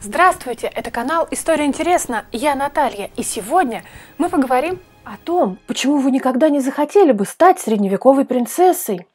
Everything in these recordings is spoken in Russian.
Здравствуйте, это канал «История интересна», я Наталья, и сегодня мы поговорим о том, почему вы никогда не захотели бы стать средневековой принцессой.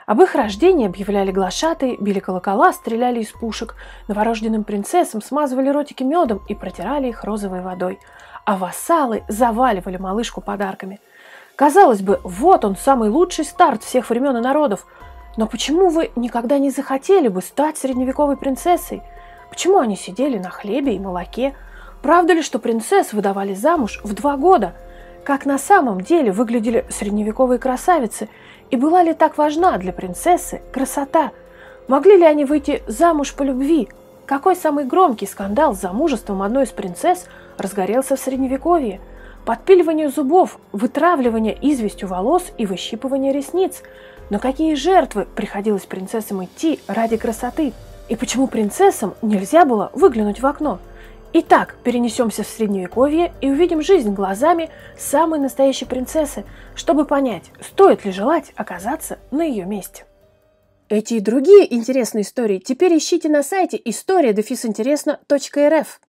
Об их рождении объявляли глашатые, били колокола, стреляли из пушек, новорожденным принцессам смазывали ротики медом и протирали их розовой водой, а вассалы заваливали малышку подарками. Казалось бы, вот он, самый лучший старт всех времен и народов, но почему вы никогда не захотели бы стать средневековой принцессой? Почему они сидели на хлебе и молоке? Правда ли, что принцесс выдавали замуж в 2 года? Как на самом деле выглядели средневековые красавицы? И была ли так важна для принцессы красота? Могли ли они выйти замуж по любви? Какой самый громкий скандал с замужеством одной из принцесс разгорелся в Средневековье? Подпиливание зубов, вытравливание известью волос и выщипывание ресниц. Но какие жертвы приходилось принцессам идти ради красоты? И почему принцессам нельзя было выглянуть в окно? Итак, перенесемся в Средневековье и увидим жизнь глазами самой настоящей принцессы, чтобы понять, стоит ли желать оказаться на ее месте. Эти и другие интересные истории теперь ищите на сайте история-интересно.рф.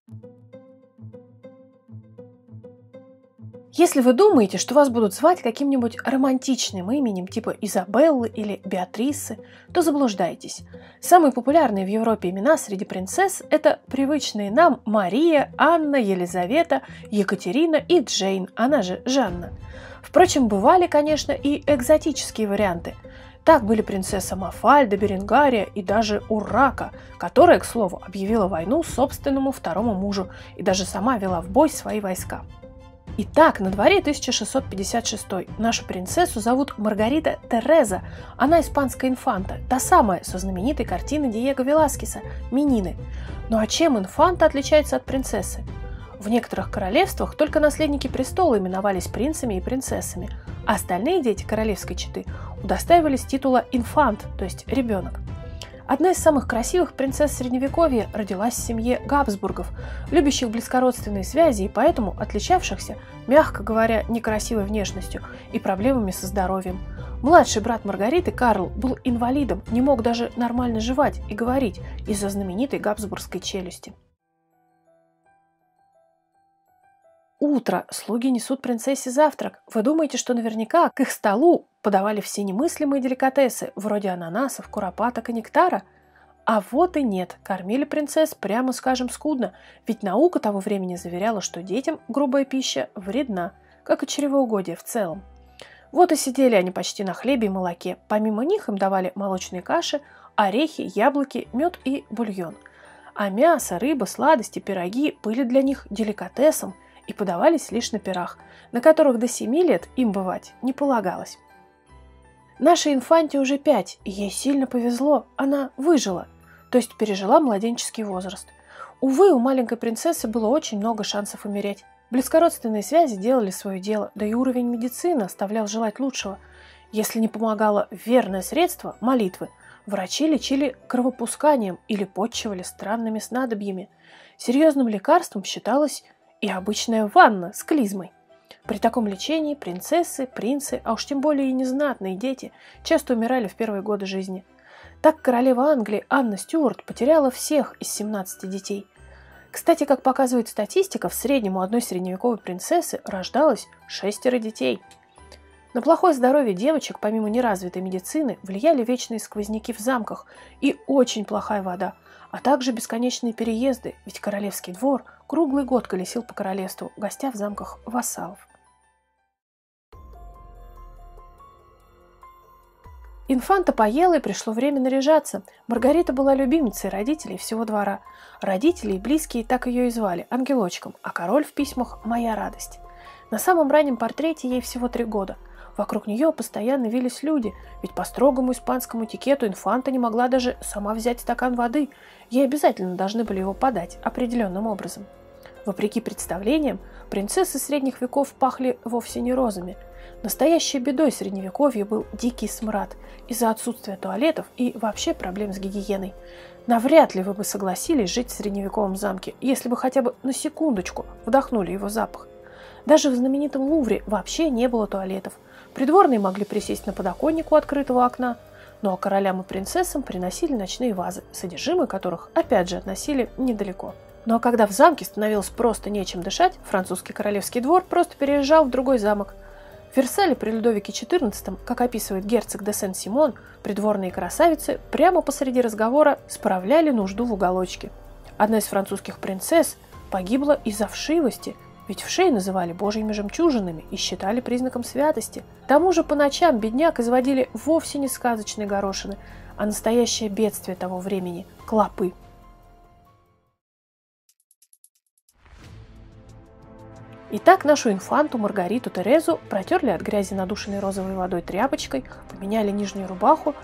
Если вы думаете, что вас будут звать каким-нибудь романтичным именем, типа Изабеллы или Беатрисы, то заблуждаетесь. Самые популярные в Европе имена среди принцесс – это привычные нам Мария, Анна, Елизавета, Екатерина и Джейн, она же Жанна. Впрочем, бывали, конечно, и экзотические варианты. Так были принцесса Мафальда, Беренгария и даже Уррака, которая, к слову, объявила войну собственному второму мужу и даже сама вела в бой свои войска. Итак, на дворе 1656. Нашу принцессу зовут Маргарита Тереза. Она испанская инфанта, та самая со знаменитой картины Диего Веласкеса «Менины». Ну а чем инфанта отличается от принцессы? В некоторых королевствах только наследники престола именовались принцами и принцессами, а остальные дети королевской четы удостаивались титула инфант, то есть ребенок. Одна из самых красивых принцесс Средневековья родилась в семье Габсбургов, любящих близкородственные связи и поэтому отличавшихся, мягко говоря, некрасивой внешностью и проблемами со здоровьем. Младший брат Маргариты, Карл, был инвалидом, не мог даже нормально жевать и говорить из-за знаменитой габсбургской челюсти. Утро. Слуги несут принцессе завтрак. Вы думаете, что наверняка к их столу подавали все немыслимые деликатесы, вроде ананасов, куропаток и нектара? А вот и нет. Кормили принцесс, прямо скажем, скудно, ведь наука того времени заверяла, что детям грубая пища вредна, как и чревоугодие в целом. Вот и сидели они почти на хлебе и молоке. Помимо них им давали молочные каши, орехи, яблоки, мед и бульон. А мясо, рыба, сладости, пироги были для них деликатесом и подавались лишь на пирах, на которых до 7 лет им бывать не полагалось. Нашей инфанте уже 5, и ей сильно повезло, она выжила, то есть пережила младенческий возраст. Увы, у маленькой принцессы было очень много шансов умереть. Близкородственные связи делали свое дело, да и уровень медицины оставлял желать лучшего. Если не помогало верное средство – молитвы, врачи лечили кровопусканием или подчивали странными снадобьями. Серьезным лекарством считалось и обычная ванна с клизмой. При таком лечении принцессы, принцы, а уж тем более и незнатные дети часто умирали в первые годы жизни. Так королева Англии Анна Стюарт потеряла всех из 17 детей. Кстати, как показывает статистика, в среднем у одной средневековой принцессы рождалось 6 детей. На плохое здоровье девочек, помимо неразвитой медицины, влияли вечные сквозняки в замках и очень плохая вода, а также бесконечные переезды, ведь королевский двор круглый год колесил по королевству, гостя в замках вассалов. Инфанта поела, и пришло время наряжаться. Маргарита была любимицей родителей всего двора. Родители и близкие так ее и звали – ангелочком, а король в письмах – моя радость. На самом раннем портрете ей всего 3 года. Вокруг нее постоянно вились люди, ведь по строгому испанскому этикету инфанта не могла даже сама взять стакан воды. Ей обязательно должны были его подать определенным образом. Вопреки представлениям, принцессы средних веков пахли вовсе не розами. Настоящей бедой Средневековья был дикий смрад из-за отсутствия туалетов и вообще проблем с гигиеной. Навряд ли вы бы согласились жить в средневековом замке, если бы хотя бы на секундочку вдохнули его запах. Даже в знаменитом Лувре вообще не было туалетов. Придворные могли присесть на подоконник у открытого окна. Ну а королям и принцессам приносили ночные вазы, содержимое которых опять же относили недалеко. Ну а когда в замке становилось просто нечем дышать, французский королевский двор просто переезжал в другой замок. В Версале при Людовике XIV, как описывает герцог де Сен-Симон, придворные красавицы прямо посреди разговора справляли нужду в уголочке. Одна из французских принцесс погибла из-за вшивости, ведь вшей называли божьими жемчужинами и считали признаком святости. К тому же по ночам бедняк изводили вовсе не сказочные горошины, а настоящее бедствие того времени – клопы. Итак, нашу инфанту Маргариту Терезу протерли от грязи надушенной розовой водой тряпочкой, поменяли нижнюю рубаху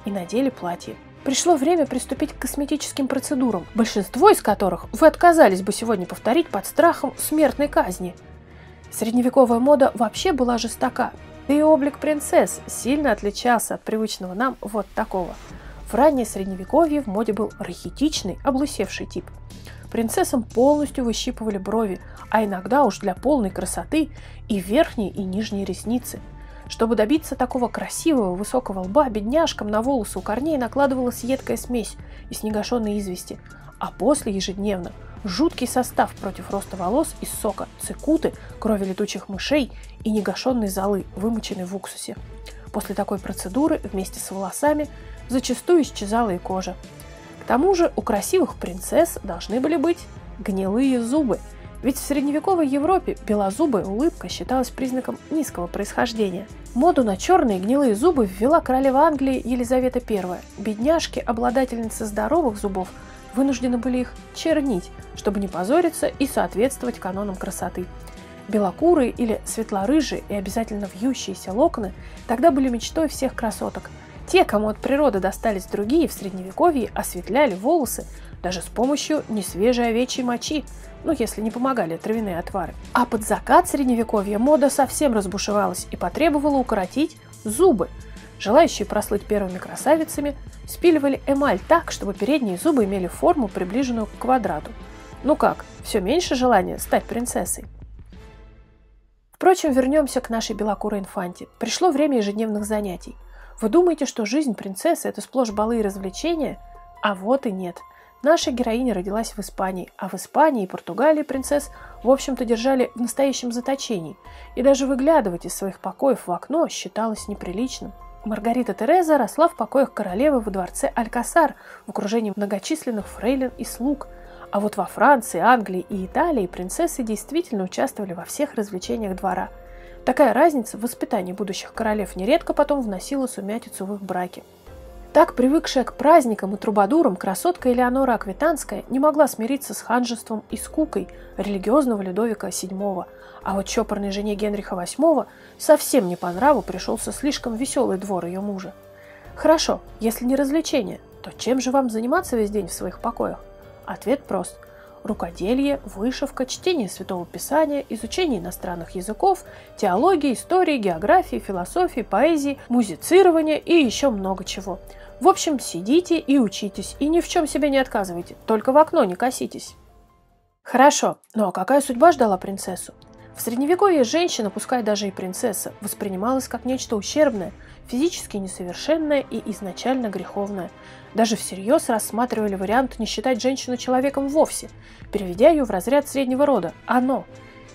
и надели платье. Пришло время приступить к косметическим процедурам, большинство из которых вы отказались бы сегодня повторить под страхом смертной казни. Средневековая мода вообще была жестока, да и облик принцесс сильно отличался от привычного нам вот такого. В раннее средневековье в моде был рахитичный, облысевший тип. Принцессам полностью выщипывали брови, а иногда уж для полной красоты и верхние, и нижние ресницы. Чтобы добиться такого красивого высокого лба, бедняжкам на волосы у корней накладывалась едкая смесь из негашенной извести, а после ежедневно жуткий состав против роста волос из сока цикуты, крови летучих мышей и негашенной золы, вымоченной в уксусе. После такой процедуры вместе с волосами зачастую исчезала и кожа. К тому же у красивых принцесс должны были быть гнилые зубы, ведь в средневековой Европе белозубая улыбка считалась признаком низкого происхождения. Моду на черные гнилые зубы ввела королева Англии Елизавета I. Бедняжки, обладательницы здоровых зубов, вынуждены были их чернить, чтобы не позориться и соответствовать канонам красоты. Белокурые или светлорыжие и обязательно вьющиеся локоны тогда были мечтой всех красоток. Те, кому от природы достались другие, в средневековье осветляли волосы даже с помощью несвежей овечьей мочи, если не помогали травяные отвары. А под закат средневековья мода совсем разбушевалась и потребовала укоротить зубы. Желающие прослыть первыми красавицами спиливали эмаль так, чтобы передние зубы имели форму, приближенную к квадрату. Ну как, все меньше желания стать принцессой? Впрочем, вернемся к нашей белокурой инфанте. Пришло время ежедневных занятий. Вы думаете, что жизнь принцессы – это сплошь балы и развлечения? А вот и нет. Наша героиня родилась в Испании, а в Испании и Португалии принцесс, в общем-то, держали в настоящем заточении, и даже выглядывать из своих покоев в окно считалось неприличным. Маргарита Тереза росла в покоях королевы во дворце Алькасар в окружении многочисленных фрейлин и слуг, а вот во Франции, Англии и Италии принцессы действительно участвовали во всех развлечениях двора. Такая разница в воспитании будущих королев нередко потом вносила сумятицу в их браки. Так, привыкшая к праздникам и трубадурам, красотка Элеонора Аквитанская не могла смириться с ханжеством и скукой религиозного Людовика VII, а вот чопорной жене Генриха VIII совсем не по нраву пришелся слишком веселый двор ее мужа. Хорошо, если не развлечение, то чем же вам заниматься весь день в своих покоях? Ответ прост. Рукоделие, вышивка, чтение Святого Писания, изучение иностранных языков, теологии, истории, географии, философии, поэзии, музицирование и еще много чего. В общем, сидите и учитесь, и ни в чем себе не отказывайте, только в окно не коситесь. Хорошо, но какая судьба ждала принцессу? В средневековье женщина, пускай даже и принцесса, воспринималась как нечто ущербное, физически несовершенное и изначально греховное. Даже всерьез рассматривали вариант не считать женщину человеком вовсе, переведя ее в разряд среднего рода – оно.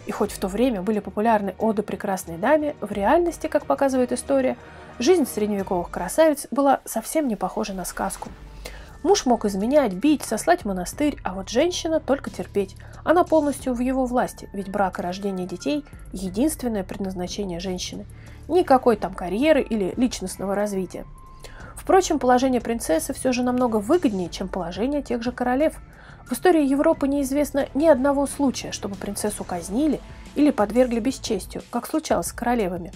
И хоть в то время были популярны оды прекрасной даме, в реальности, как показывает история, жизнь средневековых красавиц была совсем не похожа на сказку. Муж мог изменять, бить, сослать в монастырь, а вот женщина только терпеть. Она полностью в его власти, ведь брак и рождение детей – единственное предназначение женщины. Никакой там карьеры или личностного развития. Впрочем, положение принцессы все же намного выгоднее, чем положение тех же королев. В истории Европы неизвестно ни одного случая, чтобы принцессу казнили или подвергли бесчестию, как случалось с королевами.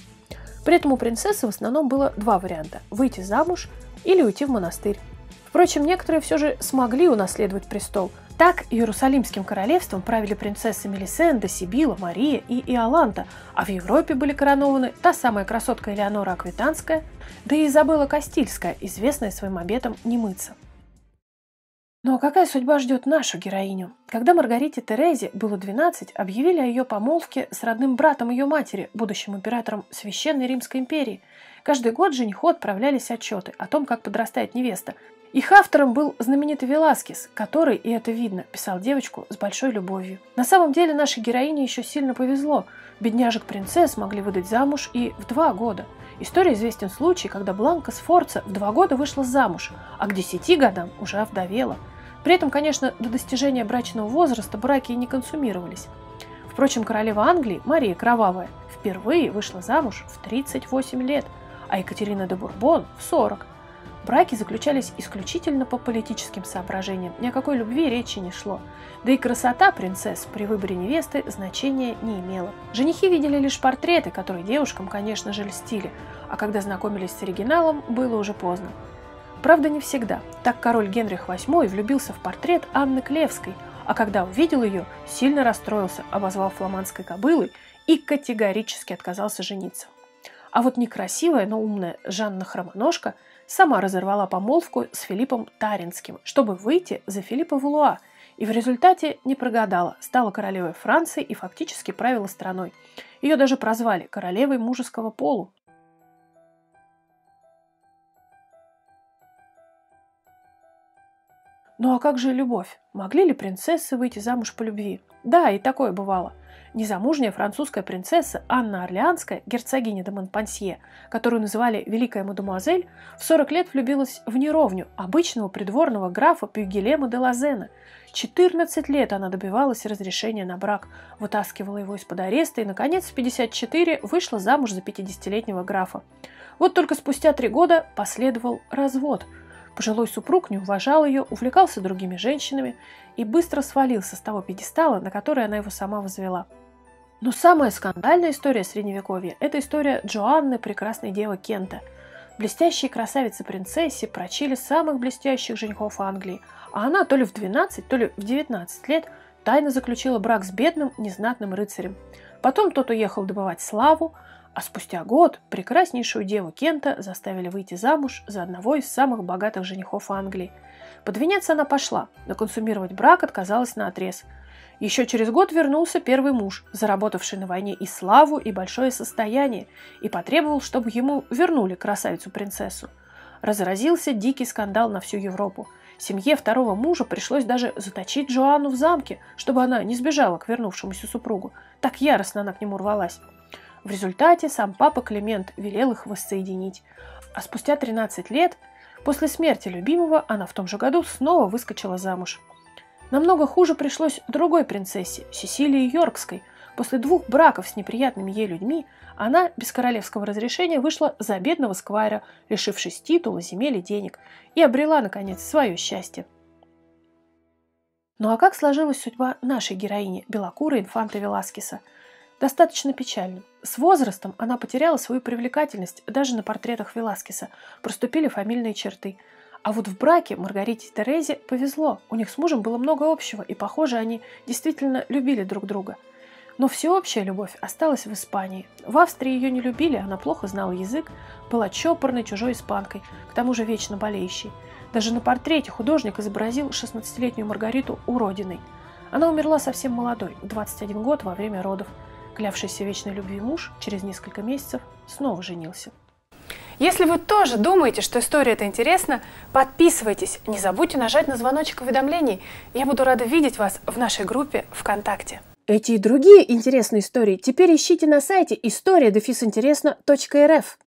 При этом у принцессы в основном было два варианта – выйти замуж или уйти в монастырь. Впрочем, некоторые все же смогли унаследовать престол. Так Иерусалимским королевством правили принцессы Мелисенда, Сибила, Мария и Иоланта, а в Европе были коронованы та самая красотка Элеонора Аквитанская, да и Изабелла Кастильская, известная своим обетом не мыться. Но какая судьба ждет нашу героиню? Когда Маргарите Терезе было 12, объявили о ее помолвке с родным братом ее матери, будущим императором Священной Римской империи. Каждый год жениху отправлялись отчеты о том, как подрастает невеста. Их автором был знаменитый Веласкес, который, и это видно, писал девочку с большой любовью. На самом деле нашей героине еще сильно повезло. Бедняжек-принцесс могли выдать замуж и в 2 года. История известен случай, когда Бланка Сфорца в 2 года вышла замуж, а к 10 годам уже овдовела. При этом, конечно, до достижения брачного возраста браки и не консумировались. Впрочем, королева Англии, Мария Кровавая, впервые вышла замуж в 38 лет, а Екатерина де Бурбон в 40. Браки заключались исключительно по политическим соображениям, ни о какой любви речи не шло. Да и красота принцесс при выборе невесты значения не имела. Женихи видели лишь портреты, которые девушкам, конечно же, льстили, а когда знакомились с оригиналом, было уже поздно. Правда, не всегда. Так король Генрих VIII влюбился в портрет Анны Клевской, а когда увидел ее, сильно расстроился, обозвал фламандской кобылой и категорически отказался жениться. А вот некрасивая, но умная Жанна Хромоножка сама разорвала помолвку с Филиппом Таринским, чтобы выйти за Филиппа Валуа, и в результате не прогадала, стала королевой Франции и фактически правила страной. Ее даже прозвали королевой мужеского полу. Ну а как же любовь? Могли ли принцессы выйти замуж по любви? Да, и такое бывало. Незамужняя французская принцесса Анна Орлеанская, герцогиня де Монпансье, которую называли «Великая мадемуазель», в 40 лет влюбилась в неровню, обычного придворного графа Пюгелема де Лазена. 14 лет она добивалась разрешения на брак, вытаскивала его из-под ареста и, наконец, в 54 вышла замуж за 50-летнего графа. Вот только спустя 3 года последовал развод. Пожилой супруг не уважал ее, увлекался другими женщинами и быстро свалился с того пьедестала, на который она его сама возвела. Но самая скандальная история Средневековья – это история Джоанны, прекрасной девы Кента. Блестящей красавице-принцессе прочили самых блестящих женихов Англии, а она то ли в 12, то ли в 19 лет тайно заключила брак с бедным, незнатным рыцарем. Потом тот уехал добывать славу, а спустя год прекраснейшую деву Кента заставили выйти замуж за одного из самых богатых женихов Англии. Под венец она пошла, но консумировать брак отказалась наотрез. Еще через год вернулся первый муж, заработавший на войне и славу, и большое состояние, и потребовал, чтобы ему вернули красавицу-принцессу. Разразился дикий скандал на всю Европу. Семье второго мужа пришлось даже заточить Джоанну в замке, чтобы она не сбежала к вернувшемуся супругу. Так яростно она к нему рвалась. В результате сам папа Климент велел их воссоединить. А спустя 13 лет, после смерти любимого, она в том же году снова выскочила замуж. Намного хуже пришлось другой принцессе, Сесилии Йоркской. После 2 браков с неприятными ей людьми она без королевского разрешения вышла за бедного сквайра, лишившись титула, земель и денег, и обрела, наконец, свое счастье. Ну а как сложилась судьба нашей героини, белокурой инфанты Веласкеса? Достаточно печально. С возрастом она потеряла свою привлекательность, даже на портретах Веласкеса проступили фамильные черты. А вот в браке Маргарите Терезе повезло, у них с мужем было много общего, и, похоже, они действительно любили друг друга. Но всеобщая любовь осталась в Испании. В Австрии ее не любили, она плохо знала язык, была чопорной чужой испанкой, к тому же вечно болеющей. Даже на портрете художник изобразил 16-летнюю Маргариту уродиной. Она умерла совсем молодой, в 21 год во время родов. Клявшийся вечной любви муж через несколько месяцев снова женился. Если вы тоже думаете, что история эта интересна, подписывайтесь, не забудьте нажать на звоночек уведомлений. Я буду рада видеть вас в нашей группе ВКонтакте. Эти и другие интересные истории теперь ищите на сайте история-интересно.рф.